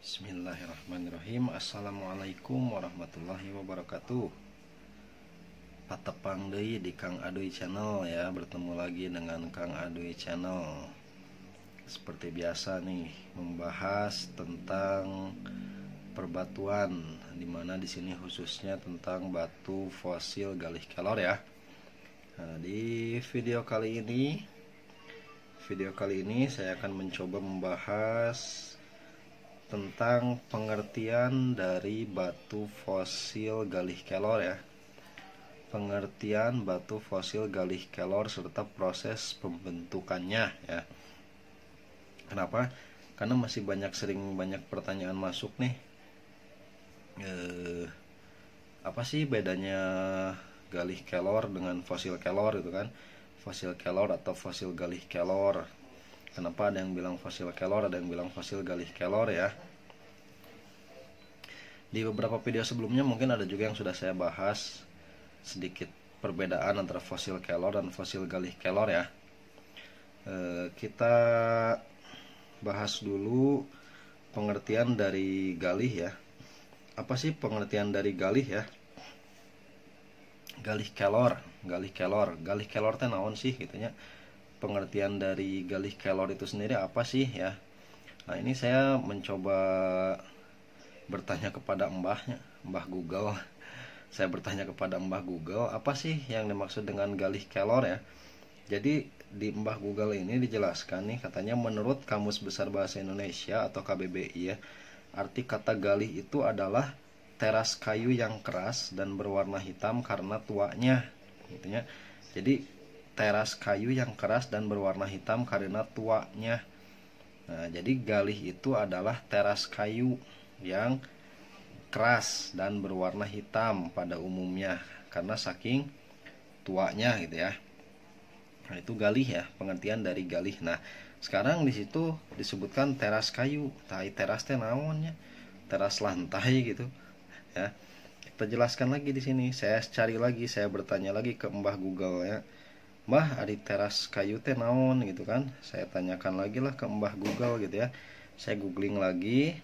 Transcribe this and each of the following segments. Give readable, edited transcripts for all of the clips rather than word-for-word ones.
Bismillahirrahmanirrahim. Assalamualaikum warahmatullahi wabarakatuh. Patepang deui di Kang Aduy Channel ya. Bertemu lagi dengan Kang Aduy Channel. Seperti biasa nih, membahas tentang perbatuan, dimana di sini khususnya tentang batu fosil galih kelor ya. Nah, di video kali ini saya akan mencoba membahas tentang pengertian dari batu fosil galih kelor ya. Pengertian batu fosil galih kelor serta proses pembentukannya ya. Kenapa? Karena masih banyak pertanyaan masuk nih. Apa sih bedanya galih kelor dengan fosil kelor gitu kan? Fosil kelor atau fosil galih kelor. Kenapa ada yang bilang fosil kelor, ada yang bilang fosil galih kelor ya. Di beberapa video sebelumnya mungkin ada juga yang sudah saya bahas sedikit perbedaan antara fosil kelor dan fosil galih kelor ya. Kita bahas dulu pengertian dari galih ya. Apa sih pengertian dari galih ya? Galih kelor teh naon sih gitu nya. Pengertian dari galih kelor itu sendiri apa sih ya? Nah, ini saya mencoba bertanya kepada Mbah Google. Saya bertanya kepada Mbah Google, apa sih yang dimaksud dengan galih kelor ya? Jadi di Mbah Google ini dijelaskan nih, katanya menurut Kamus Besar Bahasa Indonesia atau KBBI ya, arti kata galih itu adalah teras kayu yang keras dan berwarna hitam karena tuanya gitu ya. Jadi teras kayu yang keras dan berwarna hitam karena tuanya. Nah, jadi galih itu adalah teras kayu yang keras dan berwarna hitam pada umumnya karena saking tuanya gitu ya. Nah, itu galih ya, pengertian dari galih. Nah, sekarang di situ disebutkan teras kayu. Teras teh naonnya? Teras lantai gitu ya. Kita jelaskan lagi di sini. Saya cari lagi, saya bertanya lagi ke Mbah Google ya. Mbah, ada teras kayu teh naon gitu kan? Saya tanyakan lagi lah ke Mbah Google gitu ya. Saya googling lagi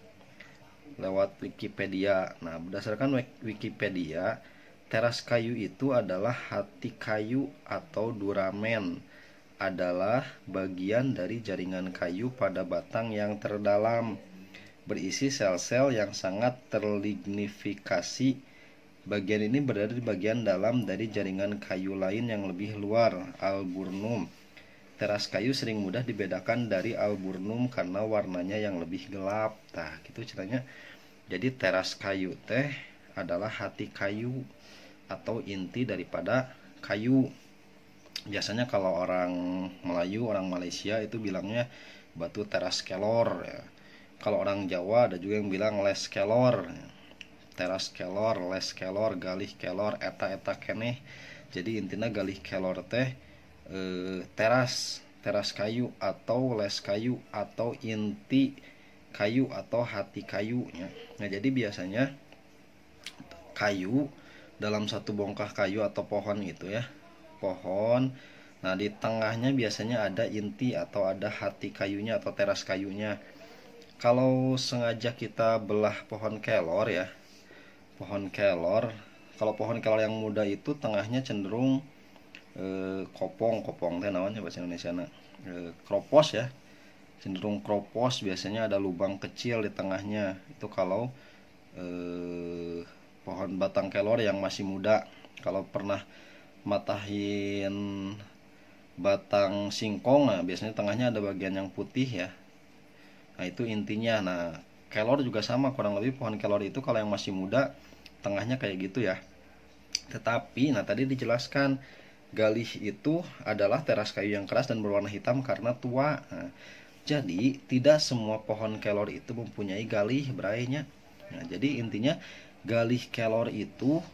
lewat Wikipedia. Nah, berdasarkan Wikipedia, teras kayu itu adalah hati kayu atau duramen, adalah bagian dari jaringan kayu pada batang yang terdalam, berisi sel-sel yang sangat terlignifikasi. Bagian ini berada di bagian dalam dari jaringan kayu lain yang lebih luar, alburnum. Teras kayu sering mudah dibedakan dari alburnum karena warnanya yang lebih gelap. Nah, gitu ceritanya. Jadi teras kayu teh adalah hati kayu atau inti daripada kayu. Biasanya kalau orang Melayu, orang Malaysia itu bilangnya batu teras kelor ya. Kalau orang Jawa ada juga yang bilang les kelor. Teras kelor, les kelor, galih kelor, eta keneh. Jadi intinya galih kelor teh teras kayu atau les kayu atau inti kayu atau hati kayunya. Nah, jadi biasanya kayu dalam satu bongkah kayu atau pohon itu ya, pohon. Nah, di tengahnya biasanya ada inti atau ada hati kayunya atau teras kayunya. Kalau sengaja kita belah pohon kelor ya, kalau pohon kelor yang muda itu tengahnya cenderung kopong teh namanya bahasa Indonesia kropos ya, cenderung kropos. Biasanya ada lubang kecil di tengahnya. Itu kalau pohon batang kelor yang masih muda. Kalau pernah matahin batang singkong, nah biasanya tengahnya ada bagian yang putih ya. Nah, itu intinya. Nah, kelor juga sama, kurang lebih pohon kelor itu kalau yang masih muda tengahnya kayak gitu ya. Tetapi nah tadi dijelaskan galih itu adalah teras kayu yang keras dan berwarna hitam karena tua. Nah, jadi tidak semua pohon kelor itu mempunyai galih berainya. Nah, jadi intinya galih kelor itu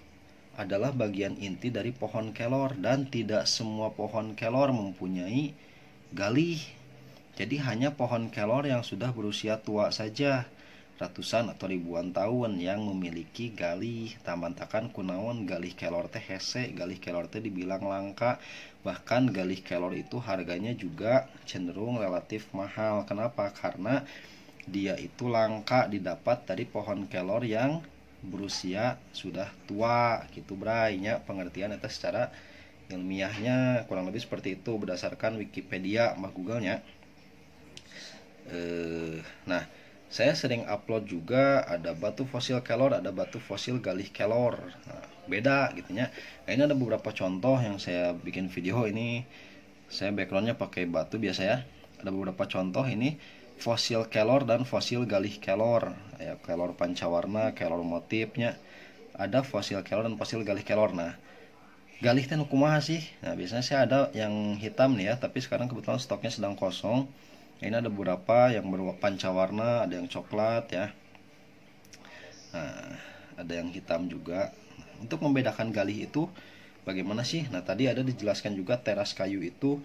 adalah bagian inti dari pohon kelor dan tidak semua pohon kelor mempunyai galih. Jadi hanya pohon kelor yang sudah berusia tua saja, ratusan atau ribuan tahun, yang memiliki galih. Tamantakan kunaon galih kelor teh hese, galih kelor teh dibilang langka. Bahkan galih kelor itu harganya juga cenderung relatif mahal. Kenapa? Karena dia itu langka didapat dari pohon kelor yang berusia sudah tua gitu bray nya. Pengertian itu secara ilmiahnya kurang lebih seperti itu berdasarkan Wikipedia sama Google-nya. Nah, saya sering upload juga ada batu fosil kelor, ada batu fosil galih kelor. Nah, beda gitu ya. Nah, ini ada beberapa contoh yang saya bikin video ini. Saya backgroundnya pakai batu biasa ya. Ada beberapa contoh ini fosil kelor dan fosil galih kelor. Ya, kelor pancawarna, kelor motifnya. Ada fosil kelor dan fosil galih kelor. Nah, galih teh kumaha sih? Nah, biasanya saya ada yang hitam nih ya, tapi sekarang kebetulan stoknya sedang kosong. Ini ada beberapa yang pancawarna, ada yang coklat ya. Nah, ada yang hitam juga. Untuk membedakan galih itu bagaimana sih? Nah, tadi ada dijelaskan juga teras kayu itu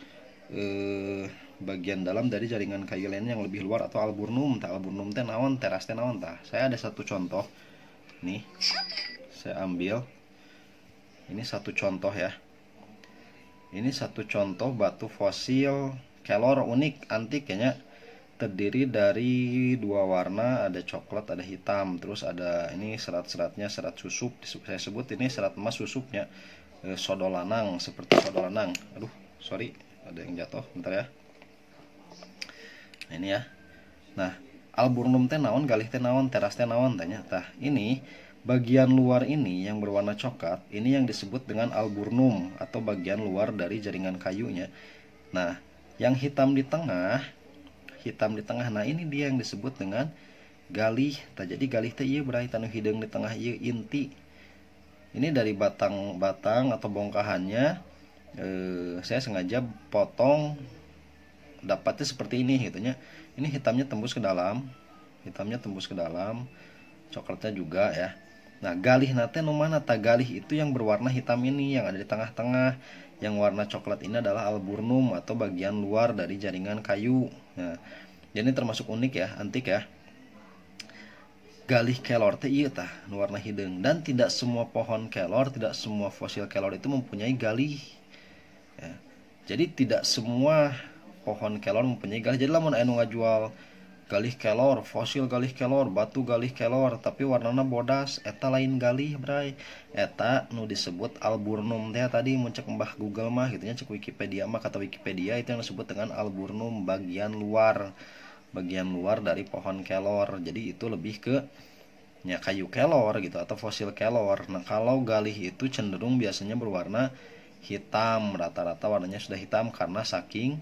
bagian dalam dari jaringan kayu lainnya yang lebih luar atau alburnum. Alburnum teh naon, teras teh naon tah. Saya ada satu contoh. Nih. Saya ambil. Ini satu contoh ya. Ini satu contoh batu fosil kelor unik antik kayaknya. Terdiri dari dua warna, ada coklat, ada hitam. Terus ada ini serat-seratnya, serat susup. Saya sebut ini serat emas susupnya. Sodolanang, seperti sodolanang. Aduh, sorry, ada yang jatuh. Bentar ya. Nah, ini ya. Nah, alburnum teh naon, galih teh naon, teras teh naon tanya. Tah, ini bagian luar ini yang berwarna coklat, ini yang disebut dengan alburnum atau bagian luar dari jaringan kayunya. Nah, yang hitam di tengah, nah ini dia yang disebut dengan galih. Jadi galih teh ieu berai tanu hideung di tengah ieu inti. Ini dari batang atau bongkahannya. Saya sengaja potong dapatnya seperti ini gitunya. Ini hitamnya tembus ke dalam, coklatnya juga ya. Nah, galih nate nu mana? Galih itu yang berwarna hitam ini yang ada di tengah-tengah. Yang warna coklat ini adalah alburnum atau bagian luar dari jaringan kayu. Nah, jadi ini termasuk unik ya, antik ya. Galih kelor teh ieu tah nu warna hideung, dan tidak semua pohon kelor, tidak semua fosil kelor itu mempunyai galih. Ya. Jadi tidak semua pohon kelor mempunyai galih. Jadi lamun aya nu ngajual galih kelor, fosil galih kelor, batu galih kelor, tapi warnana bodas, eta lain galih bray. Eta nu disebut alburnum teh tadi muncul Mbah Google mah gitunya, cek Wikipedia mah, kata Wikipedia itu yang disebut dengan alburnum, bagian luar dari pohon kelor. Jadi itu lebih ke ya kayu kelor gitu atau fosil kelor. Nah, kalau galih itu cenderung biasanya berwarna hitam, rata-rata warnanya sudah hitam karena saking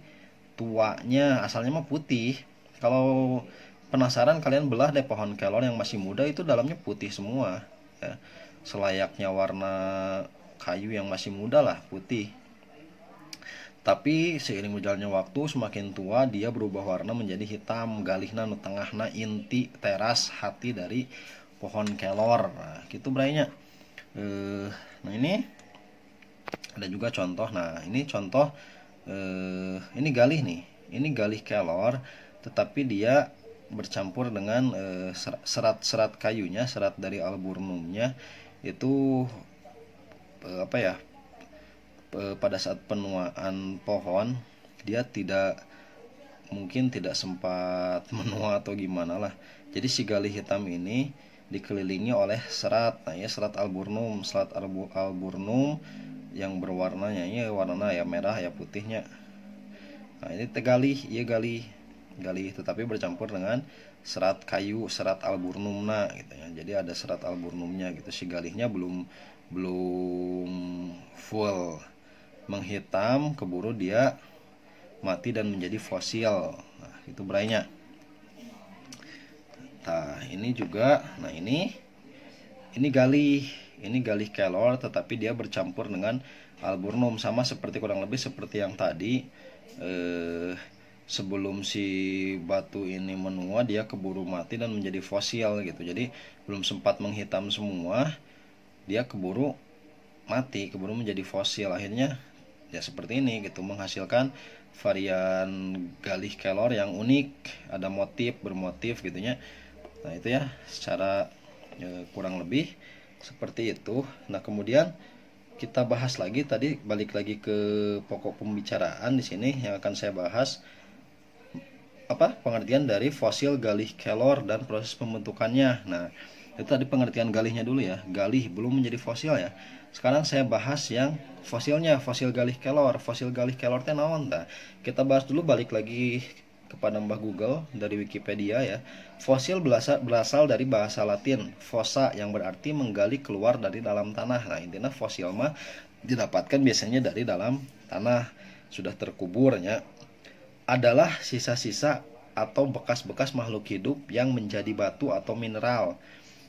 tuanya. Asalnya mah putih. Kalau penasaran kalian belah deh pohon kelor yang masih muda, itu dalamnya putih semua ya. Selayaknya warna kayu yang masih muda lah, putih. Tapi seiring berjalannya waktu semakin tua dia berubah warna menjadi hitam. Galihna nu tengahna inti teras hati dari pohon kelor. Nah, gitu brainya. Nah, ini ada juga contoh. Nah, ini contoh ini galih nih. Ini galih kelor, tetapi dia bercampur dengan serat-serat kayunya, serat dari alburnumnya itu pada saat penuaan pohon dia mungkin tidak sempat menua atau gimana lah. Jadi si galih hitam ini dikelilingi oleh serat. Nah, ya serat alburnum, yang berwarnanya ya warna ya merah ya putihnya. Nah, ini galih, ya galih tetapi bercampur dengan serat kayu, serat alburnumna gitu ya. Jadi ada serat alburnumnya gitu. Si galihnya belum full menghitam, keburu dia mati dan menjadi fosil. Nah, itu berainya. Nah, ini juga, nah ini galih kelor tetapi dia bercampur dengan alburnum, sama seperti kurang lebih seperti yang tadi. Sebelum si batu ini menua dia keburu mati dan menjadi fosil gitu. Jadi belum sempat menghitam semua, dia keburu mati, keburu menjadi fosil. Akhirnya ya seperti ini gitu, menghasilkan varian galih kelor yang unik, ada bermotif gitunya. Nah, itu ya secara kurang lebih seperti itu. Nah, kemudian kita bahas lagi, tadi balik lagi ke pokok pembicaraan di sini yang akan saya bahas. pengertian dari fosil galih kelor dan proses pembentukannya. Nah, itu tadi pengertian galihnya dulu ya. Galih belum menjadi fosil ya. Sekarang saya bahas yang fosilnya, fosil galih kelor. Fosil galih kelor teh naon tah? Kita bahas dulu, balik lagi kepada Mbah Google dari Wikipedia ya. Fosil berasal dari bahasa Latin fossa yang berarti menggali keluar dari dalam tanah. Nah, intinya fosil mah didapatkan biasanya dari dalam tanah, sudah terkuburnya. Adalah sisa-sisa atau bekas-bekas makhluk hidup yang menjadi batu atau mineral.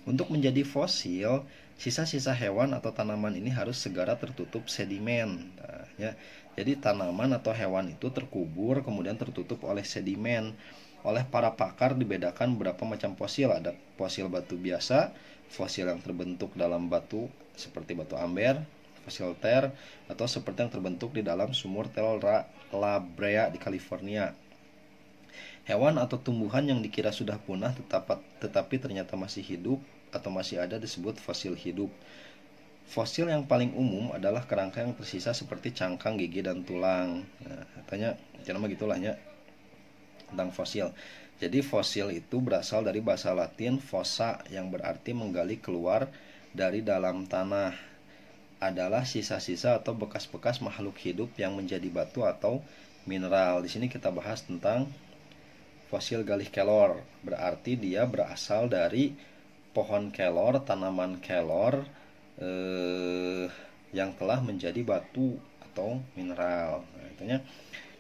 Untuk menjadi fosil, sisa-sisa hewan atau tanaman ini harus segera tertutup sedimen. Nah, ya. Jadi tanaman atau hewan itu terkubur kemudian tertutup oleh sedimen. Oleh para pakar dibedakan beberapa macam fosil. Ada fosil batu biasa, fosil yang terbentuk dalam batu seperti batu amber, fosil ter, atau seperti yang terbentuk di dalam sumur Tel La Brea di California. Hewan atau tumbuhan yang dikira sudah punah tetapi ternyata masih hidup atau masih ada disebut fosil hidup. Fosil yang paling umum adalah kerangka yang tersisa seperti cangkang, gigi, dan tulang. Nah, katanya nama gitulah ya tentang fosil. Jadi fosil itu berasal dari bahasa Latin fossa yang berarti menggali keluar dari dalam tanah. Adalah sisa-sisa atau bekas-bekas makhluk hidup yang menjadi batu atau mineral. Di sini kita bahas tentang fosil galih kelor. Berarti dia berasal dari pohon kelor, tanaman kelor yang telah menjadi batu atau mineral. Nah, itunya.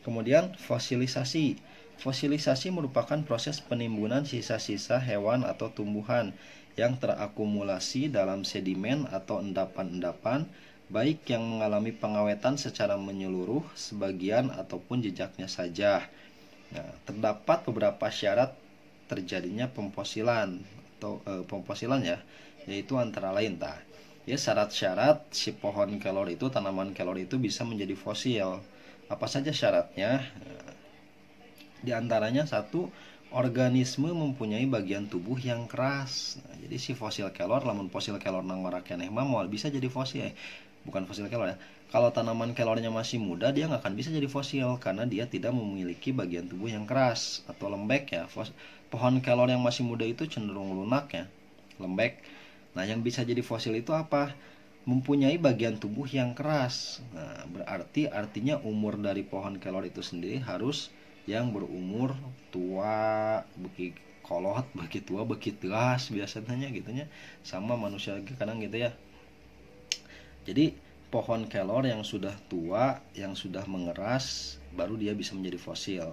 Kemudian fosilisasi. Fosilisasi merupakan proses penimbunan sisa-sisa hewan atau tumbuhan yang terakumulasi dalam sedimen atau endapan-endapan, baik yang mengalami pengawetan secara menyeluruh, sebagian ataupun jejaknya saja. Nah, terdapat beberapa syarat terjadinya pemfosilan atau pemfosilan ya, yaitu antara lain ya syarat-syarat si pohon kelor itu, tanaman kelor itu bisa menjadi fosil. Apa saja syaratnya? Di antaranya satu, organisme mempunyai bagian tubuh yang keras. Nah, jadi si fosil kelor, lamun fosil kelor nang warakeneh mah moal bisa jadi fosil. Bukan fosil kelor ya. Kalau tanaman kelornya masih muda, dia nggak akan bisa jadi fosil karena dia tidak memiliki bagian tubuh yang keras atau lembek ya. Pohon kelor yang masih muda itu cenderung lunak ya, lembek. Nah, yang bisa jadi fosil itu apa? Mempunyai bagian tubuh yang keras. Nah, berarti artinya umur dari pohon kelor itu sendiri harus yang berumur tua, beki kolot, beki tua, beki telas biasanya gitunya, sama manusia kadang gitu ya. Jadi pohon kelor yang sudah tua, yang sudah mengeras, baru dia bisa menjadi fosil.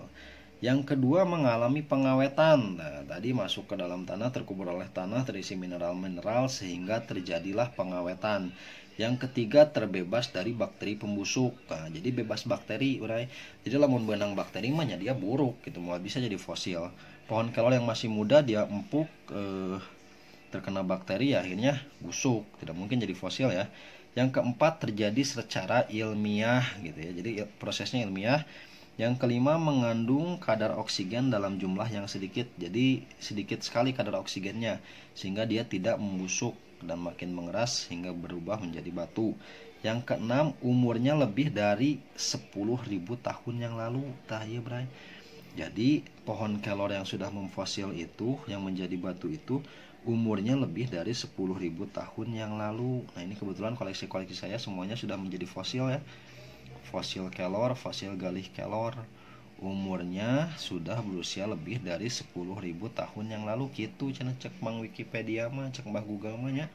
Yang kedua, mengalami pengawetan. Nah, tadi masuk ke dalam tanah, terkubur oleh tanah, terisi mineral-mineral sehingga terjadilah pengawetan. Yang ketiga, terbebas dari bakteri pembusuk. Nah, jadi bebas bakteri, urai. Jadi lamun benang bakteri mah dia buruk gitu, mau bisa jadi fosil. Pohon kelor yang masih muda dia empuk, terkena bakteri ya akhirnya busuk, tidak mungkin jadi fosil ya. Yang keempat, terjadi secara ilmiah gitu ya. Jadi prosesnya ilmiah. Yang kelima, mengandung kadar oksigen dalam jumlah yang sedikit. Jadi sedikit sekali kadar oksigennya sehingga dia tidak membusuk dan makin mengeras hingga berubah menjadi batu. Yang keenam, umurnya lebih dari 10.000 tahun yang lalu. Ya, Bray. Jadi pohon kelor yang sudah memfosil itu, yang menjadi batu itu, umurnya lebih dari 10.000 tahun yang lalu. Nah, ini kebetulan koleksi-koleksi saya semuanya sudah menjadi fosil ya. Fosil kelor, fosil galih kelor, umurnya sudah berusia lebih dari 10.000 tahun yang lalu gitu. Cenah cek Mang Wikipedia mah, cek Mbah Google mah nya.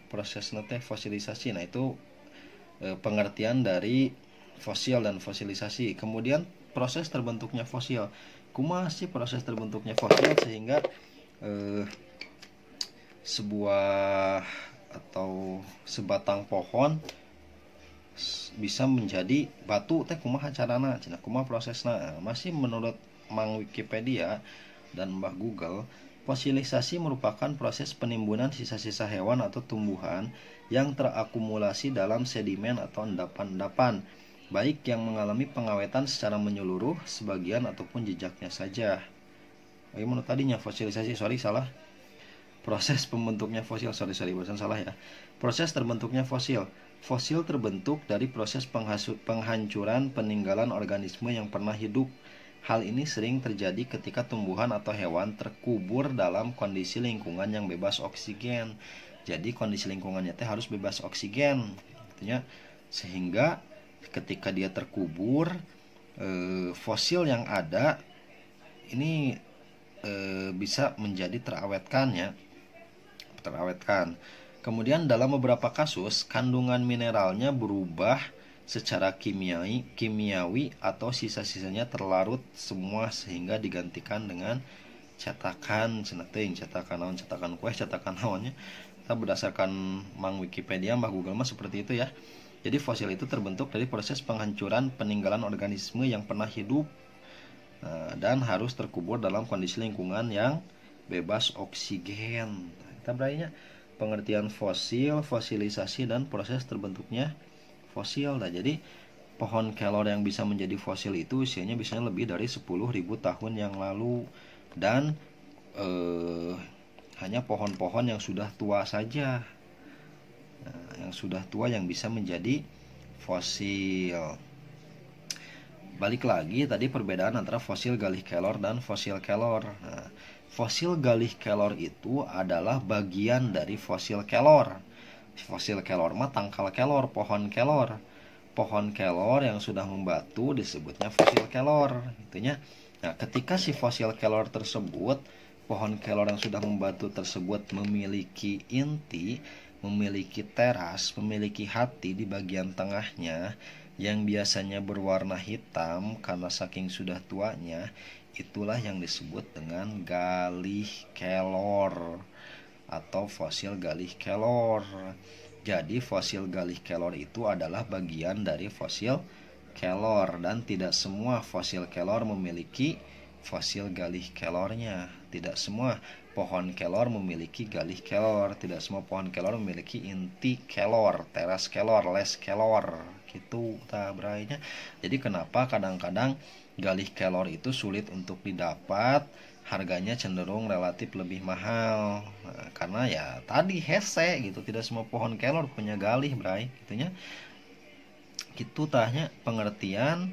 Proses teh fosilisasi. Nah, itu pengertian dari fosil dan fosilisasi. Kemudian proses terbentuknya fosil. Kumaha sih proses terbentuknya fosil sehingga sebuah atau sebatang pohon bisa menjadi batu teh kumaha carana, cenah kumaha prosesna. Masih menurut Mang Wikipedia dan Mbah Google, fosilisasi merupakan proses penimbunan sisa-sisa hewan atau tumbuhan yang terakumulasi dalam sedimen atau endapan-endapan, baik yang mengalami pengawetan secara menyeluruh, sebagian ataupun jejaknya saja. Menurut tadinya fosilisasi, salah. Proses pembentuknya fosil, barusan salah ya. Proses terbentuknya fosil. Fosil terbentuk dari proses penghancuran peninggalan organisme yang pernah hidup. Hal ini sering terjadi ketika tumbuhan atau hewan terkubur dalam kondisi lingkungan yang bebas oksigen. Jadi kondisi lingkungannya harus bebas oksigen, artinya sehingga ketika dia terkubur, fosil yang ada ini bisa menjadi terawetkan. Kemudian dalam beberapa kasus kandungan mineralnya berubah secara kimiawi atau sisa-sisanya terlarut semua sehingga digantikan dengan cetakan kue, cetakan naonnya. Kita berdasarkan Mang Wikipedia, Mbah Google mah seperti itu ya. Jadi fosil itu terbentuk dari proses penghancuran peninggalan organisme yang pernah hidup dan harus terkubur dalam kondisi lingkungan yang bebas oksigen. Kita berarti pengertian fosil, fosilisasi, dan proses terbentuknya fosil. Nah, jadi pohon kelor yang bisa menjadi fosil itu usianya biasanya lebih dari 10.000 tahun yang lalu, dan hanya pohon-pohon yang sudah tua saja, yang sudah tua yang bisa menjadi fosil. Balik lagi tadi perbedaan antara fosil galih kelor dan fosil kelor. Nah, fosil galih kelor itu adalah bagian dari fosil kelor. Fosil kelor mah tangkal kelor, pohon kelor. Pohon kelor yang sudah membatu disebutnya fosil kelor, gitunya. Nah, ketika si fosil kelor tersebut, pohon kelor yang sudah membatu tersebut memiliki inti, memiliki teras, memiliki hati di bagian tengahnya yang biasanya berwarna hitam karena saking sudah tuanya, itulah yang disebut dengan galih kelor atau fosil galih kelor. Jadi fosil galih kelor itu adalah bagian dari fosil kelor, dan tidak semua fosil kelor memiliki fosil galih kelornya. Tidak semua pohon kelor memiliki galih kelor, tidak semua pohon kelor memiliki inti kelor, teras kelor, les kelor, gitu tabrainya. Jadi kenapa kadang-kadang galih kelor itu sulit untuk didapat, harganya cenderung relatif lebih mahal. Nah, karena ya tadi hese gitu, tidak semua pohon kelor punya galih, bray, gitunya. Gitu tanya pengertian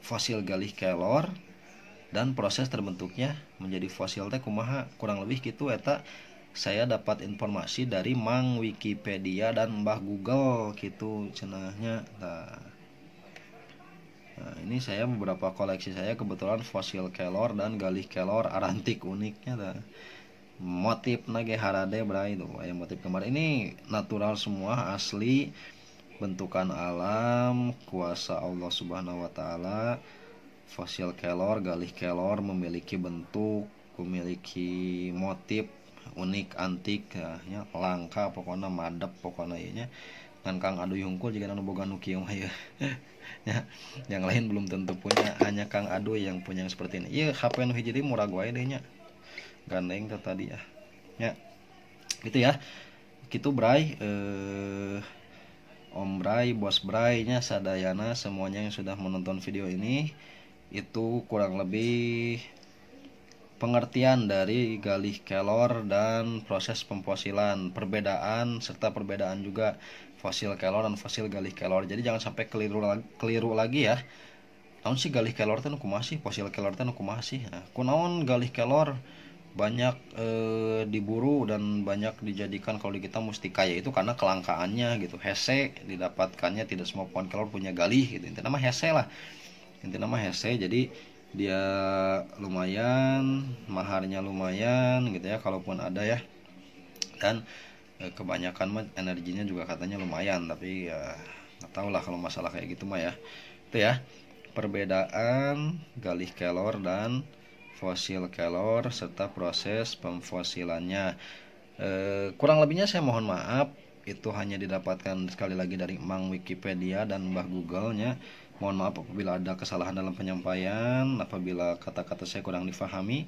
fosil galih kelor dan proses terbentuknya menjadi fosil teh kumaha, kurang lebih gitu eta saya dapat informasi dari Mang Wikipedia dan Mbah Google gitu cenahnya. Nah, ini saya beberapa koleksi saya kebetulan fosil kelor dan galih kelor arantik uniknya dah. Motif nage harade bray itu ya, motif gambar ini natural semua, asli, bentukan alam, kuasa Allah Subhanahu wa taala. Fosil kelor, galih kelor memiliki bentuk, memiliki motif unik, antik ya, langka pokoknya, madep pokoknya ieu nya. Ngan Kang Adu Hungkul jika anu boga nu kieu mah ya. Ya, yang lain belum tentu punya, hanya Kang Adu yang punya yang seperti ini. Ieu HP nu hiji deui murah wae deui nya. Gandeng tuh tadi ya. Ya. Gitu ya. Gitu Bray, Om Bray, Bos Bray nya, sadayana semuanya yang sudah menonton video ini, itu kurang lebih pengertian dari galih kelor dan proses pemfosilan, perbedaan serta perbedaan juga fosil kelor dan fosil galih kelor. Jadi jangan sampai keliru lagi ya. Naon sih galih kelor teh nu kumaha sih, fosil kelor teh nu kumaha sih? Nah, kunaon galih kelor banyak diburu dan banyak dijadikan kalau di kita mustika, yaitu karena kelangkaannya gitu. Hese didapatkannya, tidak semua pohon kelor punya galih gitu. Intinya mah hese lah. Intinya mah hese, jadi dia lumayan, maharnya lumayan gitu ya kalaupun ada ya. Dan kebanyakan mah energinya juga katanya lumayan, tapi ya nggak tahu lah kalau masalah kayak gitu mah ya. Itu ya perbedaan galih kelor dan fosil kelor serta proses pemfosilannya. Kurang lebihnya saya mohon maaf, itu hanya didapatkan sekali lagi dari Mang Wikipedia dan Mbah Google-nya. Mohon maaf apabila ada kesalahan dalam penyampaian, apabila kata-kata saya kurang difahami.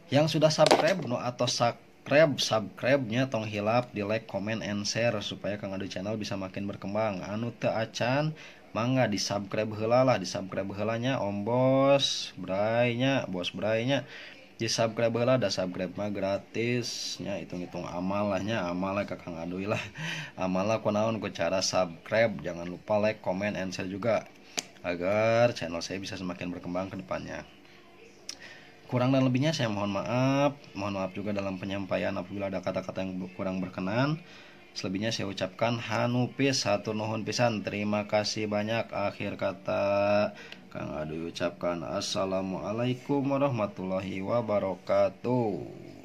Yang sudah subscribe atau subscribe-nya tong hilap di like, comment, and share supaya Kang Adu channel bisa makin berkembang. Anu teu acan mangga di subscribe heula lah, di subscribe heulanya Om Bos Bray-nya, Bos Bray-nya. Di subscribe heula, da subscribe mah gratis nya, hitung-hitung amal lah nya, amal lah Kang Adu lah. Amal lah kunaon ku cara subscribe, jangan lupa like, comment, and share juga. agar channel saya bisa semakin berkembang ke depannya. Kurang dan lebihnya saya mohon maaf. Mohon maaf juga dalam penyampaian apabila ada kata-kata yang kurang berkenan. Selebihnya saya ucapkan hanupis hatur nuhun pisan. Terima kasih banyak. Akhir kata Kang Adu ucapkan assalamualaikum warahmatullahi wabarakatuh.